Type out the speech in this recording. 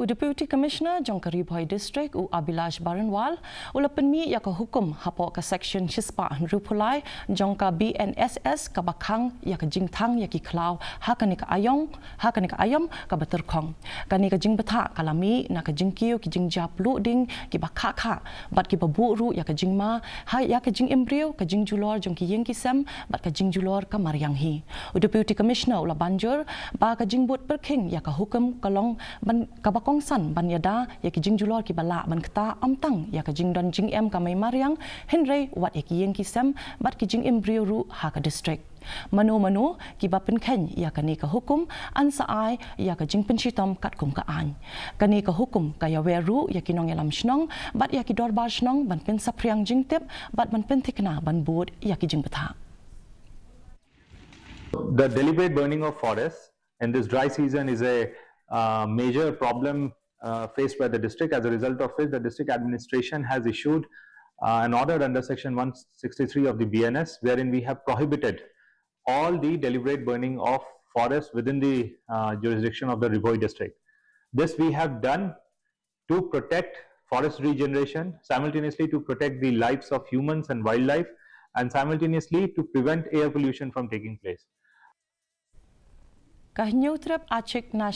Deputy Commissioner Jongkari Bhoi District u Abilash Baranwal ula penmi ya ka hukum hapo ka section Chispa Rupulai jongka BNSS ka Khang ya ka jing Thang ya ki Khlaw hakani ka ayong ka bater Khong kani ka jing betha kalami na ka jing kiu ki jing japlu ding ki kha bat ki baburu ya ka jing ma ha ya ka jing embryo ka jing julor jong ki yeng ki sem bat ka jing julor ka mariang hi Deputy Commissioner ula banjur ba ka jing bot berking ya ka hukum kalong ban ka kong san ban yada ya ki jing julor ki bala ban kta amtang ya ka jing don jing em ka mai mariang henry wat ya ki yeng ki sem bat ki jing embryo ru ha ka district mano ki ba pen khen ya ka ni ka hukum an sa ai ya ka jing penchitom kat kum ka an ka ni ka hukum ka ya weru ya ki nong elam shnong bat ya ki dor bar shnong ban pen sapriang jing tip bat ban pen tikna ban bod ya ki jing betha. The deliberate burning of forests in this dry season is a major problem faced by the district, as a result of which the district administration has issued an order under section 163 of the BNS, wherein we have prohibited all the deliberate burning of forests within the jurisdiction of the Bhoi district. This we have done to protect forest regeneration, simultaneously to protect the lives of humans and wildlife, and simultaneously to prevent air pollution from taking place. Ka new trip Achik National